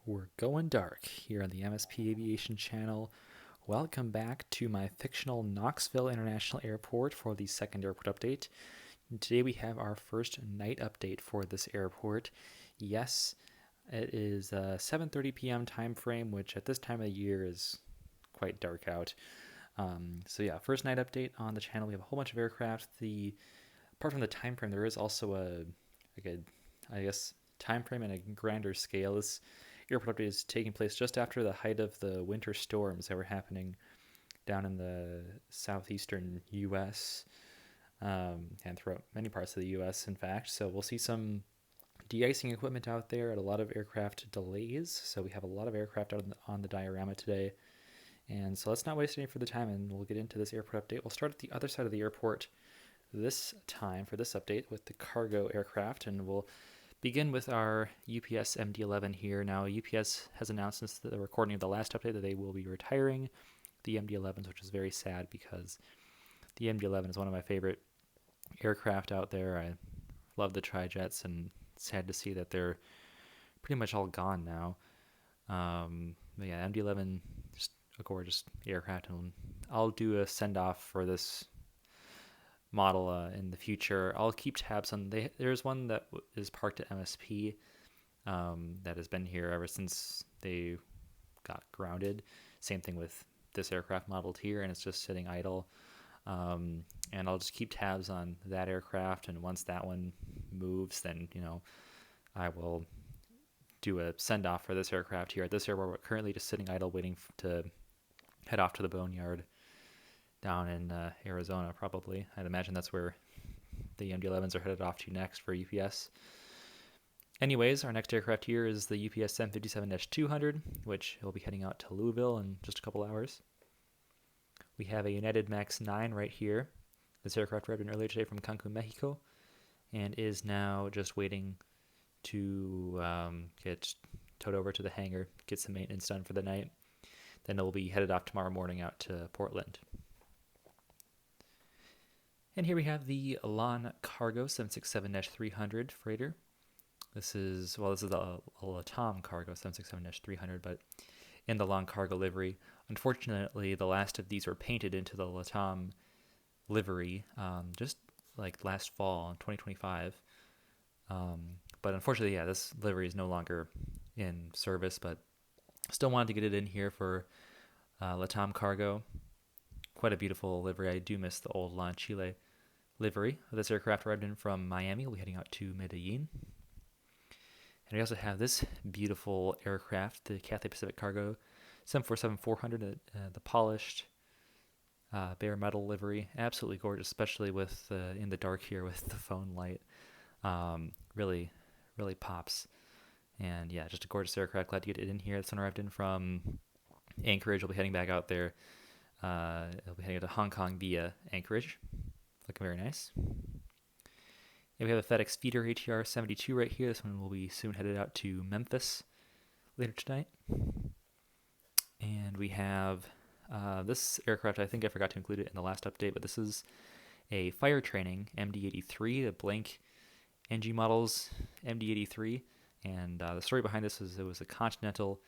We're going dark here on the MSP Aviation channel. Welcome back to my fictional Knoxville International Airport for the second airport update. And today we have our first night update for this airport. Yes, it is a 7:30 p.m. time frame, which at this time of the year is quite dark out. First night update on the channel. We have a whole bunch of aircraft. Apart from the time frame, there is also I guess, time frame and a grander scale. This airport update is taking place just after the height of the winter storms that were happening down in the southeastern U.S. And throughout many parts of the U.S., in fact. So we'll see some de-icing equipment out there and a lot of aircraft delays. So we have a lot of aircraft out on the diorama today. And so let's not waste any further time, and we'll get into this airport update. We'll start at the other side of the airport this time for this update with the cargo aircraft, and we'll begin with our UPS MD-11 here. Now, UPS has announced since the recording of the last update that they will be retiring the MD-11s, which is very sad because the MD-11 is one of my favorite aircraft out there. I love the tri-jets, and sad to see that they're pretty much all gone now. MD-11, just a gorgeous aircraft, and I'll do a send-off for this model in the future. I'll keep tabs on. There's one that is parked at MSP that has been here ever since they got grounded. Same thing with this aircraft modeled here, and it's just sitting idle. And I'll just keep tabs on that aircraft, and once that one moves, then I will do a send off for this aircraft here at this airport. We're currently just sitting idle, waiting to head off to the boneyard down in Arizona, probably. I'd imagine that's where the MD-11s are headed off to next for UPS. Anyways, our next aircraft here is the UPS 757-200, which will be heading out to Louisville in just a couple hours. We have a United MAX 9 right here. This aircraft arrived in earlier today from Cancun, Mexico, and is now just waiting to get towed over to the hangar, get some maintenance done for the night. Then it will be headed off tomorrow morning out to Portland. And here we have the Elan Cargo 767-300 freighter. This is the LATAM Cargo 767-300, but in the Elan Cargo livery. Unfortunately, the last of these were painted into the LATAM livery just like last fall in 2025. But unfortunately, this livery is no longer in service, but still wanted to get it in here for LATAM Cargo. Quite a beautiful livery. I do miss the old Elan Chile livery. This aircraft arrived in from Miami. We'll be heading out to Medellin. And we also have this beautiful aircraft, the Cathay Pacific Cargo 747-400, the polished bare metal livery. Absolutely gorgeous, especially with in the dark here with the phone light. Really, really pops. And just a gorgeous aircraft. Glad to get it in here. This one arrived in from Anchorage. We'll be heading back out there. It'll be heading to Hong Kong via Anchorage. Looking very nice. And we have a FedEx Feeder ATR 72 right here. This one will be soon headed out to Memphis later tonight. And we have this aircraft. I think I forgot to include it in the last update, but this is a fire training MD-83, the blank NG models MD-83. And the story behind this is it was a Continental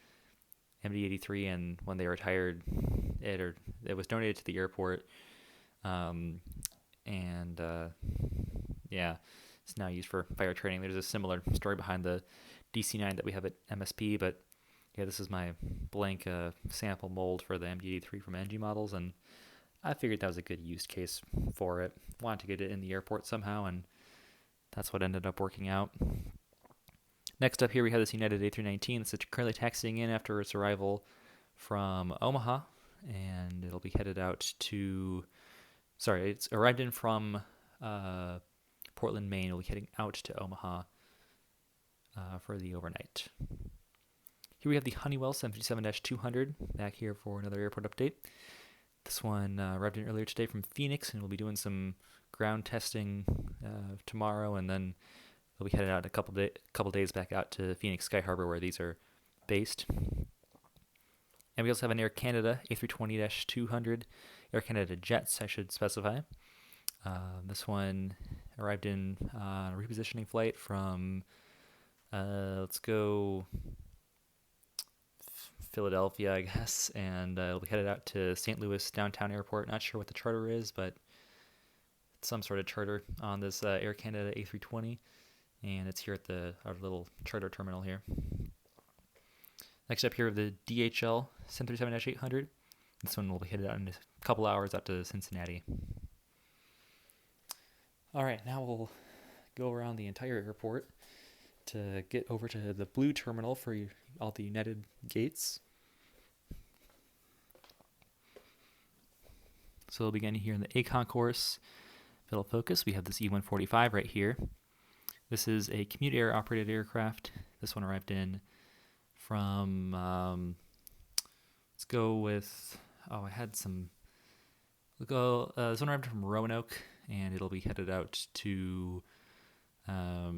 MD-83, and when they retired, it was donated to the airport. It's now used for fire training. There's a similar story behind the DC-9 that we have at MSP, but this is my blank sample mold for the MD-83 from NG models, and I figured that was a good use case for it. Wanted to get it in the airport somehow, and that's what ended up working out. Next up here, we have this United A319 that's currently taxiing in after its arrival from Omaha, and it'll be headed out to... it's arrived in from Portland, Maine. It'll be heading out to Omaha for the overnight. Here we have the Honeywell 757-200 back here for another airport update. This one arrived in earlier today from Phoenix, and we'll be doing some ground testing tomorrow, and then they'll be headed out a couple days back out to Phoenix Sky Harbor, where these are based. And we also have an Air Canada A320-200, Air Canada Jets, I should specify. This one arrived in a repositioning flight from, let's go Philadelphia, I guess, and it'll be headed out to St. Louis downtown airport. Not sure what the charter is, but it's some sort of charter on this Air Canada A320, and it's here at our little charter terminal here. Next up here, the DHL 737-800. This one will be headed out in a couple hours out to Cincinnati. All right, now we'll go around the entire airport to get over to the blue terminal for all the United gates. So we'll begin here in the A concourse. If it'll focus, we have this E-145 right here. This is a commuter air operated aircraft. This one arrived in from, let's go with, this one arrived from Roanoke, and it'll be headed out to, I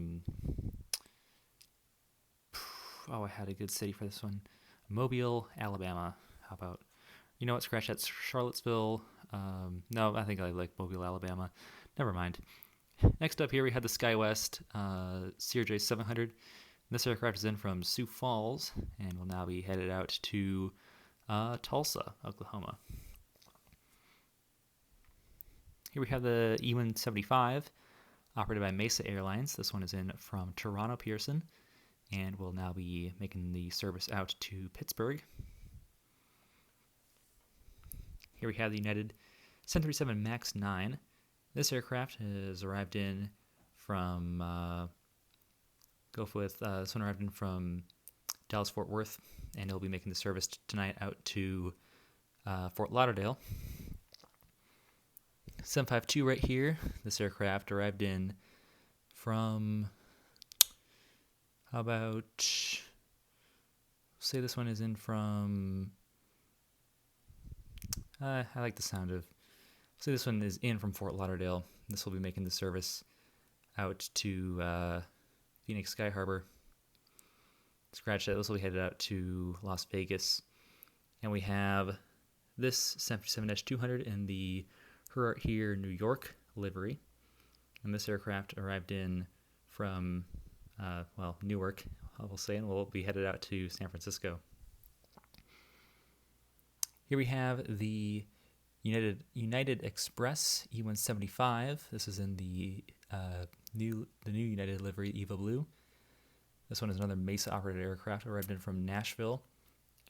had a good city for this one. Mobile, Alabama. How about, scratch that, Charlottesville. No, I think I like Mobile, Alabama. Never mind. Next up here, we had the SkyWest CRJ 700. This aircraft is in from Sioux Falls and will now be headed out to Tulsa, Oklahoma. Here we have the E-175, operated by Mesa Airlines. This one is in from Toronto Pearson and will now be making the service out to Pittsburgh. Here we have the United 737 MAX 9. This aircraft has arrived in from, this one arrived in from Dallas-Fort Worth, and it'll be making the service tonight out to Fort Lauderdale. 752 right here. This aircraft arrived in from, say this one is in from, I like the sound of, say this one is in from Fort Lauderdale. This will be making the service out to Phoenix Sky Harbor. Scratch that. This will be headed out to Las Vegas. And we have this 737-200 in the Her Here New York livery. And this aircraft arrived in from, Newark, I will say, and will be headed out to San Francisco. Here we have the United Express E-175. This is in the new United livery Eva Blue. This one is another Mesa operated aircraft, arrived in from Nashville,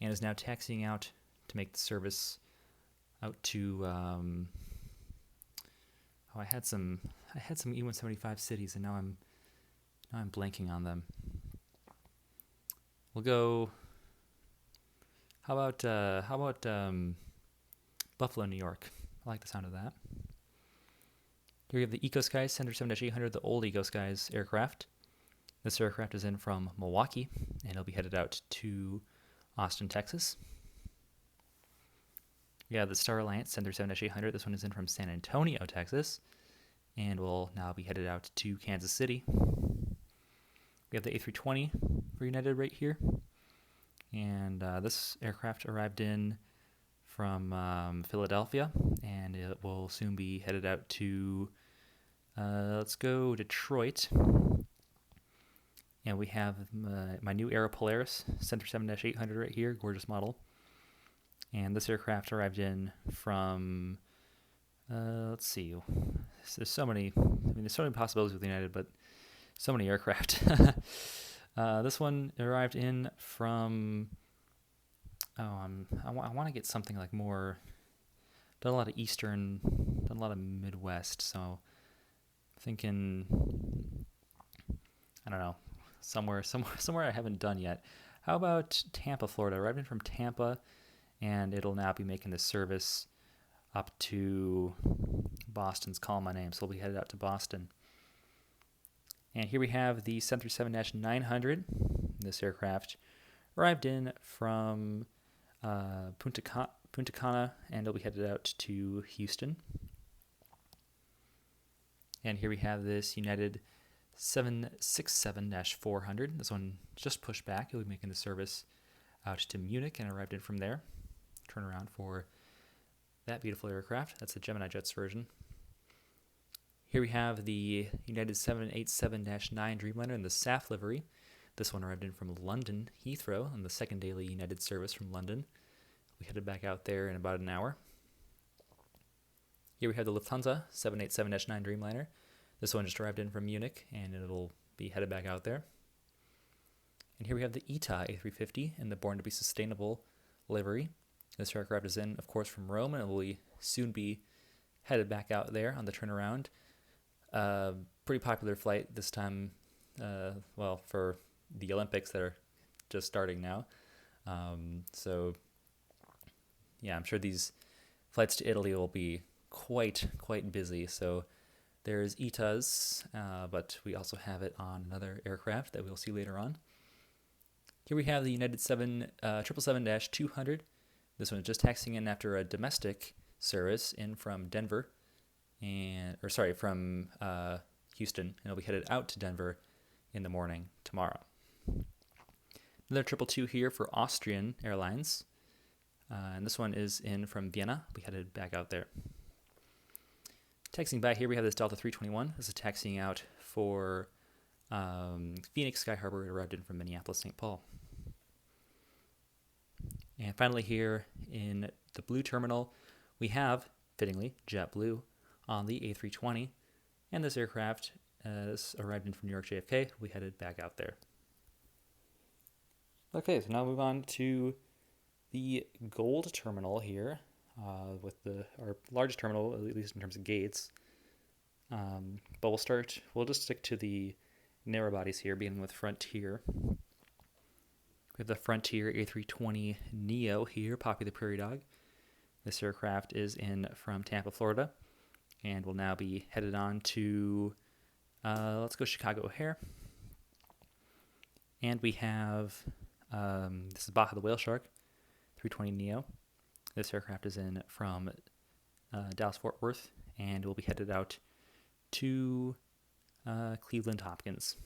and is now taxiing out to make the service out to. I had some E-175 cities, and now I'm blanking on them. We'll go. How about Buffalo, New York? I like the sound of that. Here we have the EcoSky 737-800, the old EcoSky's aircraft. This aircraft is in from Milwaukee, and it'll be headed out to Austin, Texas. We have the Star Alliance 737-800. This one is in from San Antonio, Texas, and will now be headed out to Kansas City. We have the A320 for United right here. And this aircraft arrived in from Philadelphia, and it will soon be headed out to, Detroit. And we have my new Aero Polaris 737-800 right here, gorgeous model. And this aircraft arrived in from, there's so many possibilities with United, but so many aircraft. This one arrived in from, I want to get something like more, done a lot of Eastern, done a lot of Midwest, so thinking, I don't know, somewhere I haven't done yet. How about Tampa, Florida? Arrived in from Tampa, and it'll now be making the service up to Boston's Call My Name, so we'll be headed out to Boston. And here we have the 737-900. This aircraft arrived in from Punta Cana, and it'll be headed out to Houston. And here we have this United 767-400. This one just pushed back. It'll be making the service out to Munich and arrived in from there. Turn around for that beautiful aircraft. That's the Gemini Jets version. Here we have the United 787-9 Dreamliner in the SAF livery. This one arrived in from London Heathrow on the second daily United service from London. We headed back out there in about an hour. Here we have the Lufthansa 787-9 Dreamliner. This one just arrived in from Munich, and it'll be headed back out there. And here we have the ITA A350 in the Born to be Sustainable livery. This aircraft is in, of course, from Rome, and it will soon be headed back out there on the turnaround. Pretty popular flight this time, for the Olympics that are just starting now. So, yeah, I'm sure these flights to Italy will be quite busy. So there's ITAs, but we also have it on another aircraft that we'll see later on. Here we have the United 777-200. This one is just taxiing in after a domestic service in from Denver, from Houston, and it'll be headed out to Denver in the morning tomorrow. Another 222 here for Austrian Airlines, and this one is in from Vienna. We headed back out there. Taxiing back here, we have this Delta 321. This is taxiing out for Phoenix Sky Harbor. It arrived in from Minneapolis, St. Paul. And finally here in the blue terminal, we have, fittingly, JetBlue on the A320. And this aircraft arrived in from New York JFK. We headed back out there. Okay, so now we'll move on to the gold terminal here, with our largest terminal, at least in terms of gates. But we'll just stick to the narrow bodies here, beginning with Frontier. We have the Frontier A320 Neo here, Poppy the Prairie Dog. This aircraft is in from Tampa, Florida, and will now be headed on to, let's go Chicago O'Hare. And we have, this is Baja the Whale Shark, 320 Neo. This aircraft is in from Dallas-Fort Worth, and will be headed out to Cleveland Hopkins.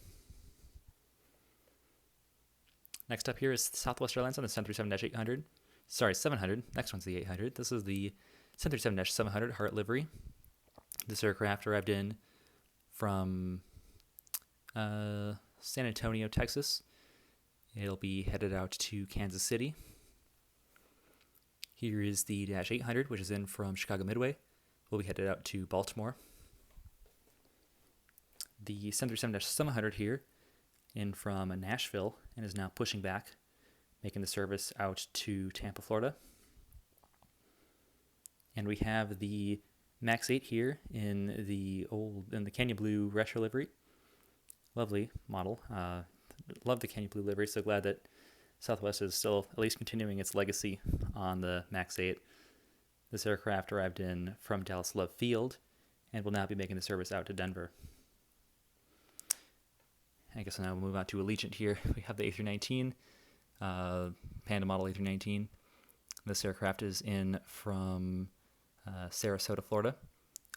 Next up here is Southwest Airlines on the 737-800. Sorry, 700. Next one's the 800. This is the 737-700 Heart livery. This aircraft arrived in from San Antonio, Texas. It'll be headed out to Kansas City. Here is the Dash 800, which is in from Chicago Midway. We'll be headed out to Baltimore. The 737-700 here in from Nashville and is now pushing back, making the service out to Tampa, Florida. And we have the MAX 8 here in the Canyon Blue retro livery. Lovely model. Love the Canyon Blue livery. So glad that Southwest is still at least continuing its legacy on the MAX 8. This aircraft arrived in from Dallas Love Field and will now be making the service out to Denver. I guess now we'll move on to Allegiant here. We have the A319, Panda model A319. This aircraft is in from Sarasota, Florida.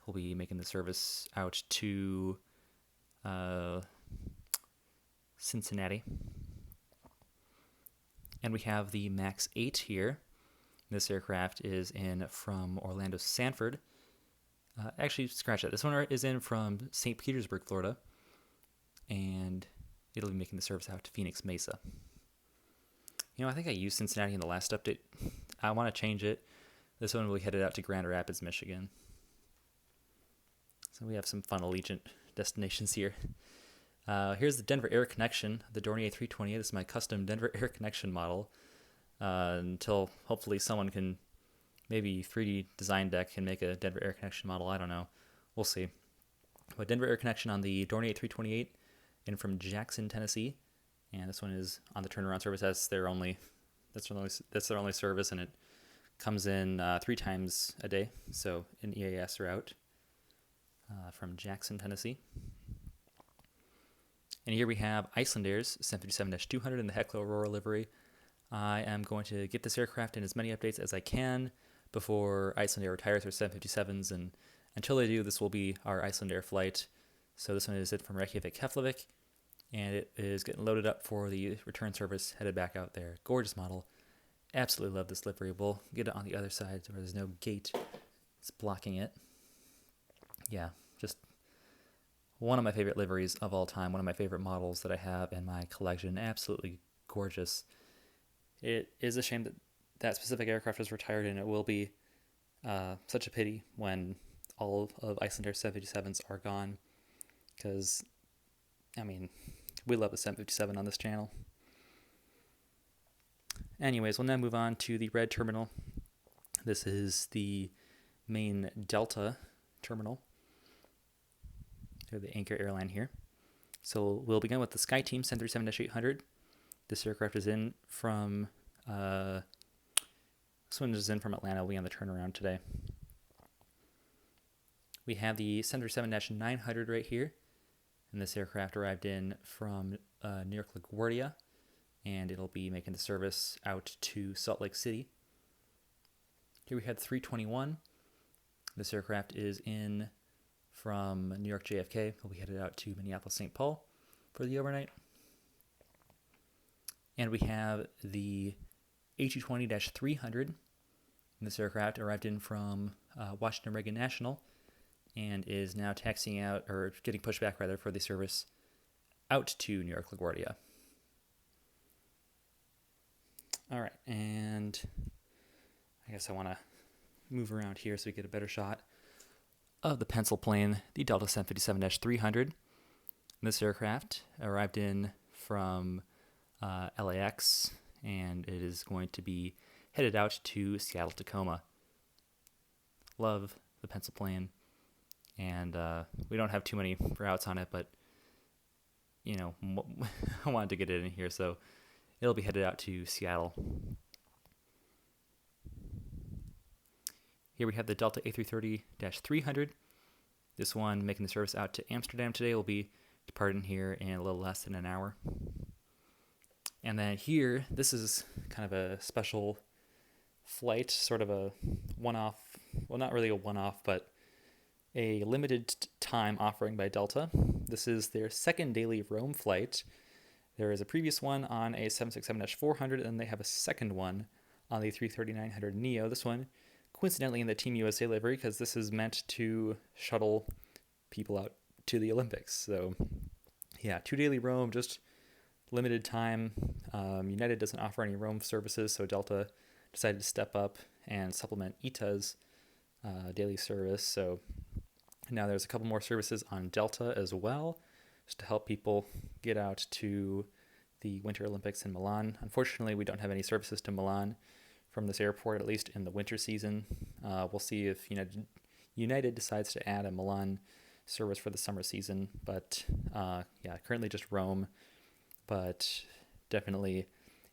We'll be making the service out to Cincinnati. And we have the MAX 8 here. This aircraft is in from Orlando Sanford. Actually, scratch that. This one is in from St. Petersburg, Florida. And it'll be making the service out to Phoenix Mesa. I think I used Cincinnati in the last update. I want to change it. This one will be headed out to Grand Rapids, Michigan. So we have some fun Allegiant destinations here. Here's the Denver Air Connection, the Dornier 328. This is my custom Denver Air Connection model. Until hopefully someone can, maybe 3D Design Deck can make a Denver Air Connection model. I don't know. We'll see. But Denver Air Connection on the Dornier 328 in from Jackson, Tennessee. And this one is on the turnaround service. That's their only service, and it comes in 3 times a day. So an EAS route from Jackson, Tennessee. And here we have Icelandair's 757-200 in the Hecla Aurora livery. I am going to get this aircraft in as many updates as I can before Icelandair retires their 757s, and until they do, this will be our Icelandair flight. So this one is it from Reykjavik, Keflavik, and it is getting loaded up for the return service, headed back out there. Gorgeous model. Absolutely love this livery. We'll get it on the other side where there's no gate. It's blocking it. Yeah, just One of my favorite liveries of all time, one of my favorite models that I have in my collection. Absolutely gorgeous. It is a shame that that specific aircraft is retired, and it will be such a pity when all of Icelandair 757s are gone, because, I mean, we love the 757 on this channel. Anyways, we'll now move on to the red terminal. This is the main Delta terminal. They're the anchor airline here. So we'll begin with the SkyTeam 737-800. This aircraft is in from Atlanta. We'll be on the turnaround today. We have the 737-900 right here, and this aircraft arrived in from New York LaGuardia, and it'll be making the service out to Salt Lake City. Here we had 321. This aircraft is in from New York JFK. We'll be headed out to Minneapolis St. Paul for the overnight. And we have the A220-300. This aircraft arrived in from Washington Reagan National and is now taxiing out, or getting pushed back rather, for the service out to New York LaGuardia. All right, and I guess I want to move around here so we get a better shot of the pencil plane, the Delta 757-300. This aircraft arrived in from LAX, and it is going to be headed out to Seattle Tacoma. Love the pencil plane, and we don't have too many routes on it, but you know, I wanted to get it in here, so it'll be headed out to Seattle. Here we have the Delta A330-300. This one making the service out to Amsterdam today. Will be departing here in a little less than an hour. And then here, this is kind of a special flight, sort of a one-off, well, not really a one-off, but a limited time offering by Delta. This is their second daily Rome flight. There is a previous one on a 767-400, and they have a second one on the 330-900 Neo. This one, coincidentally, in the Team USA livery, because this is meant to shuttle people out to the Olympics. So, yeah, 2 daily Rome, just limited time. United doesn't offer any Rome services, so Delta decided to step up and supplement ITA's daily service. So now there's a couple more services on Delta as well, just to help people get out to the Winter Olympics in Milan. Unfortunately, we don't have any services to Milan from this airport, at least in the winter season. We'll see if United decides to add a Milan service for the summer season, but yeah, currently just Rome, but definitely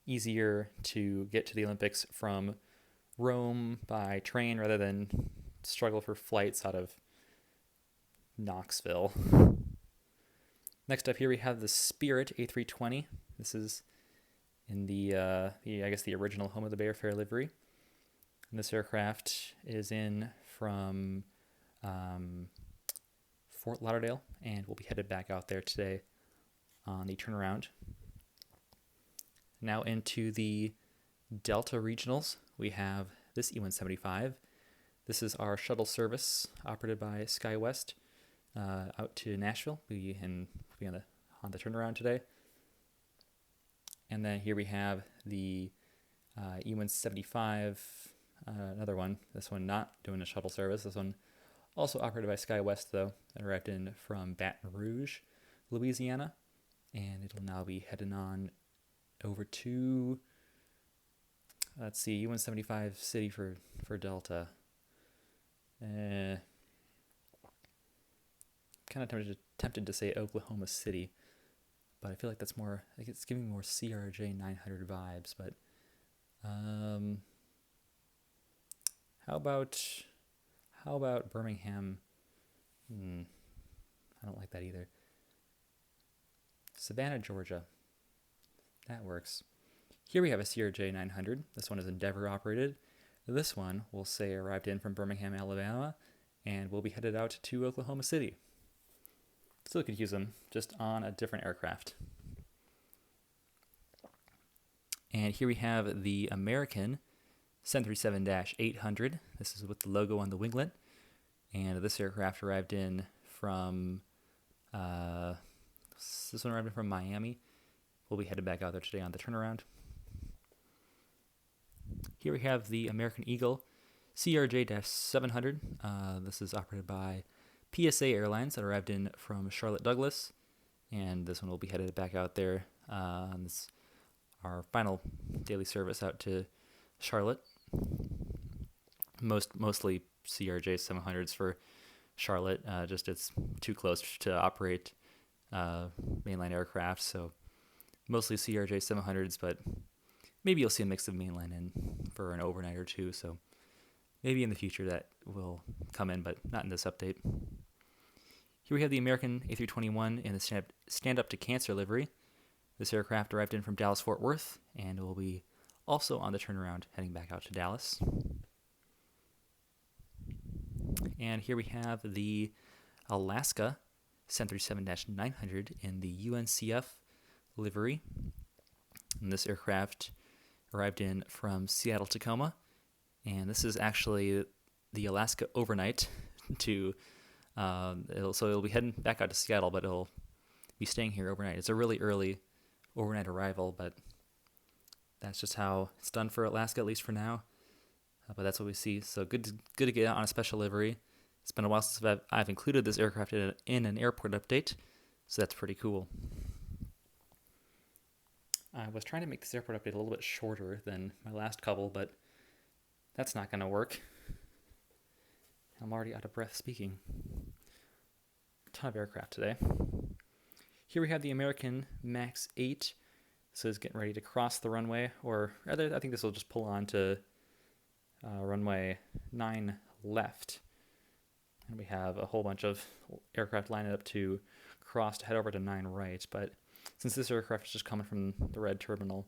easier to get to the Olympics from Rome by train rather than struggle for flights out of Knoxville. Next up here we have the Spirit A320. This is in the I guess the original home of the Bay Fair livery. And this aircraft is in from Fort Lauderdale, and we'll be headed back out there today on the turnaround. Now into the Delta regionals, we have this E175. This is our shuttle service operated by SkyWest out to Nashville. We'll be on the turnaround today. And then here we have the E175, another one. This one not doing a shuttle service. This one also operated by SkyWest, though. It arrived in from Baton Rouge, Louisiana. And it'll now be heading on over to, let's see, E175 City for Delta. Kind of tempted to say Oklahoma City, but I feel like that's more, like it's giving more CRJ 900 vibes. But how about Birmingham? I don't like that either. Savannah, Georgia. That works. Here we have a CRJ 900. This one is Endeavor operated. This one, we'll say, arrived in from Birmingham, Alabama, and will be headed out to Oklahoma City. Still could use them, just on a different aircraft. And here we have the American 737-800. This is with the logo on the winglet. And this aircraft arrived in from This one arrived in from Miami. We'll be headed back out there today on the turnaround. Here we have the American Eagle CRJ-700. This is operated by PSA Airlines that arrived in from Charlotte Douglas, and this one will be headed back out there. This is our final daily service out to Charlotte. Mostly CRJ-700s for Charlotte. Just it's too close to operate mainline aircraft, so mostly CRJ-700s, but maybe you'll see a mix of mainline in for an overnight or two, so maybe in the future that will come in, but not in this update. Here we have the American A321 in the Stand Up to Cancer livery. This aircraft arrived in from Dallas-Fort Worth, and will be also on the turnaround heading back out to Dallas. And here we have the Alaska 737-900 in the UNCF livery. And this aircraft arrived in from Seattle-Tacoma, and this is actually the Alaska overnight to it'll be heading back out to Seattle, but it'll be staying here overnight. It's a really early overnight arrival, but that's just how it's done for Alaska, at least for now. But that's what we see. So good to get out on a special livery. It's been a while since I've included this aircraft in an airport update, so that's pretty cool. I was trying to make this airport update a little bit shorter than my last couple, but that's not going to work. I'm already out of breath speaking. A ton of aircraft today. Here we have the American MAX 8. So it's getting ready to cross the runway, or rather, I think this will just pull on to runway 9 left. And we have a whole bunch of aircraft lined up to cross to head over to 9 right, but since this aircraft is just coming from the red terminal,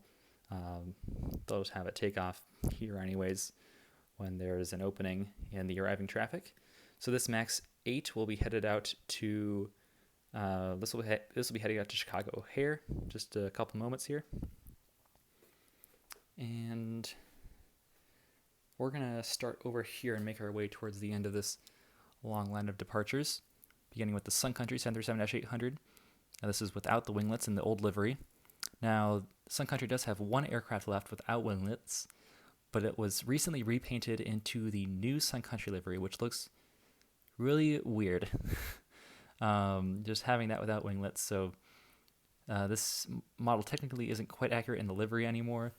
they'll just have it take off here anyways when there's an opening in the arriving traffic. So this MAX 8 will be headed out to, this will be heading out to Chicago O'Hare, just a couple moments here. And we're going to start over here and make our way towards the end of this long line of departures, beginning with the Sun Country 737-800. Now, this is without the winglets in the old livery. Now, Sun Country does have one aircraft left without winglets, but it was recently repainted into the new Sun Country livery, which looks really weird. Just having that without winglets. So this model technically isn't quite accurate in the livery anymore,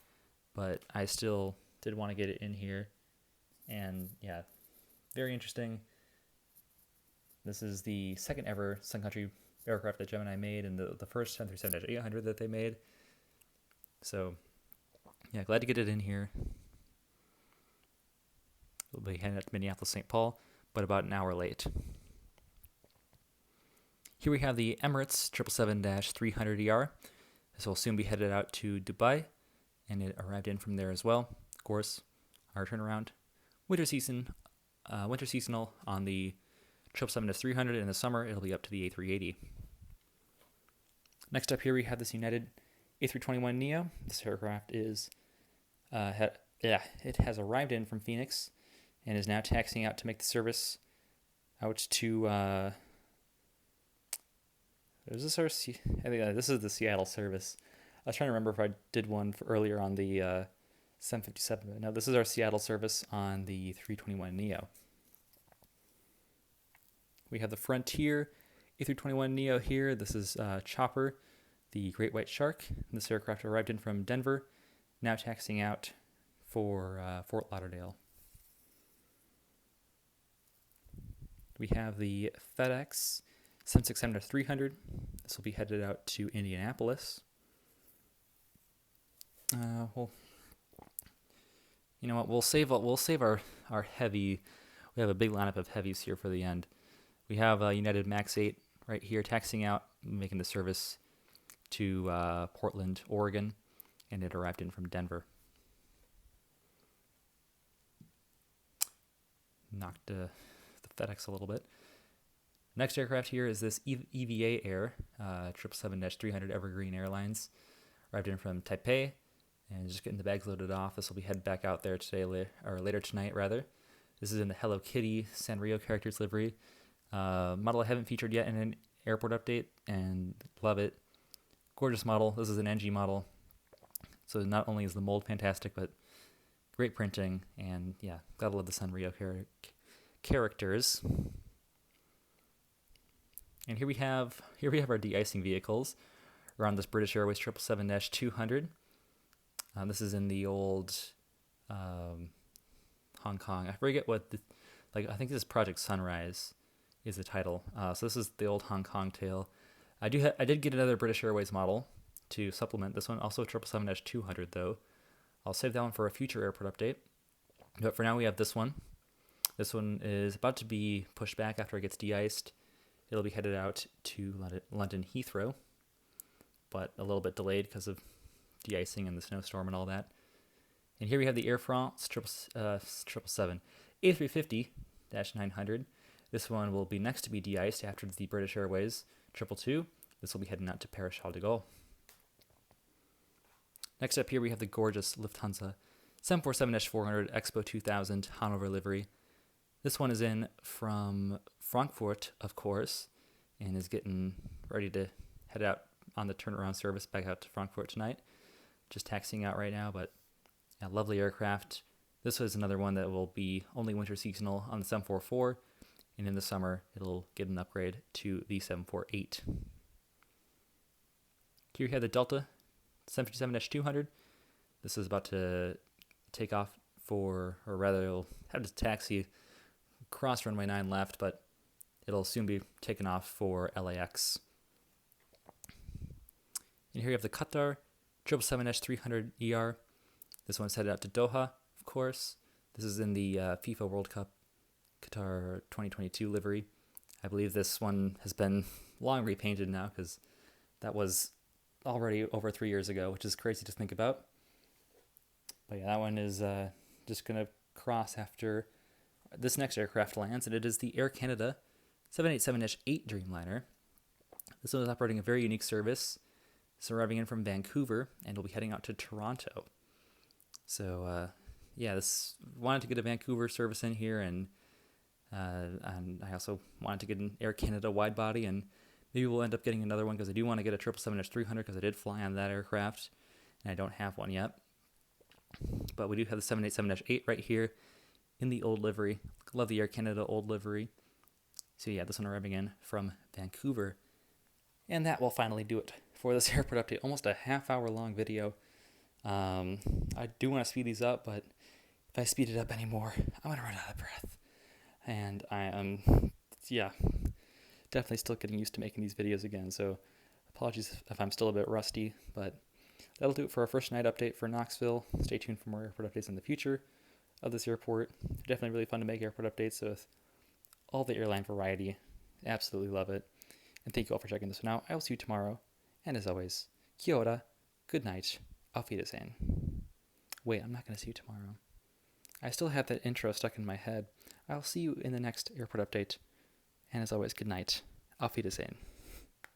but I still did want to get it in here. And yeah, very interesting. This is the second ever Sun Country aircraft that Gemini made, and the first 737-800 that they made. So yeah, glad to get it in here. We'll be heading out to Minneapolis-St. Paul, but about an hour late. Here we have the Emirates 777-300ER. This will soon be headed out to Dubai, and it arrived in from there as well. Of course, our turnaround. Winter seasonal on the 777-300. In the summer, it'll be up to the A380. Next up here, we have this United A321neo. This aircraft is, it has arrived in from Phoenix and is now taxiing out to make the service out to, is this our, I think this is the Seattle service. I was trying to remember if I did one earlier on the 757, but no, this is our Seattle service on the 321neo. We have the Frontier A321neo here. This is Chopper, the Great White Shark. This aircraft arrived in from Denver, now taxiing out for Fort Lauderdale. We have the FedEx 767-300. This will be headed out to Indianapolis. Well, you know what? We'll save our heavy. We have a big lineup of heavies here for the end. We have United MAX 8 right here taxiing out, making the service to Portland, Oregon, and it arrived in from Denver. Knocked the FedEx a little bit. Next aircraft here is this EVA Air 777-300 Evergreen Airlines. Arrived in from Taipei, and just getting the bags loaded off. This will be headed back out there today, or later tonight, rather. This is in the Hello Kitty Sanrio characters livery. Model I haven't featured yet in airport update and love it. Gorgeous model. This is an NG model. So not only is the mold fantastic, but great printing, and yeah, gotta love the Sanrio characters. And here we have our de-icing vehicles. We're on this British Airways 777-200. This is in the old Hong Kong. I forget what I think this is Project Sunrise is the title. So this is the old Hong Kong tail. I did get another British Airways model to supplement this one, also 777-200 though. I'll save that one for a future airport update. But for now, we have this one. This one is about to be pushed back after it gets de-iced. It'll be headed out to London Heathrow, but a little bit delayed because of de-icing and the snowstorm and all that. And here we have the Air France 777 A350-900. This one will be next to be de-iced after the British Airways 222. This will be heading out to Paris-Charles de Gaulle. Next up here we have the gorgeous Lufthansa 747-400 Expo 2000 Hanover livery. This one is in from Frankfurt, of course, and is getting ready to head out on the turnaround service back out to Frankfurt tonight. Just taxiing out right now, but a lovely aircraft. This was another one that will be only winter seasonal on the 744, and in the summer it'll get an upgrade to the 748. Here we have the Delta 757-200. This is about to take off or rather it'll have to taxi cross runway 9 left, but it'll soon be taken off for LAX. And here you have the Qatar 777-300ER. This one's headed out to Doha, of course. This is in the FIFA World Cup Qatar 2022 livery. I believe this one has been long repainted now because that was already over 3 years ago, which is crazy to think about. But yeah, that one is just going to cross after this next aircraft lands, and it is the Air Canada 787-8 Dreamliner. This one is operating a very unique service. It's arriving in from Vancouver, and will be heading out to Toronto. So, this wanted to get a Vancouver service in here, and I also wanted to get an Air Canada wide body, and maybe we'll end up getting another one because I do want to get a 777-300 because I did fly on that aircraft, and I don't have one yet. But we do have the 787-8 right here in the old livery. Love the Air Canada old livery. So yeah, this one arriving in from Vancouver. And that will finally do it for this airport update. Almost a half-hour long video. I do want to speed these up, but if I speed it up anymore, I'm going to run out of breath. And I am, definitely still getting used to making these videos again. So apologies if I'm still a bit rusty, but that'll do it for our first night update for Knoxville. Stay tuned for more airport updates in the future of this airport. Definitely really fun to make airport updates with all the airline variety. Absolutely love it. And thank you all for checking this one out. I will see you tomorrow. And as always, kia ora, good night, auf Wiedersehen. Wait, I'm not going to see you tomorrow. I still have that intro stuck in my head. I'll see you in the next airport update. And as always, good night, auf Wiedersehen.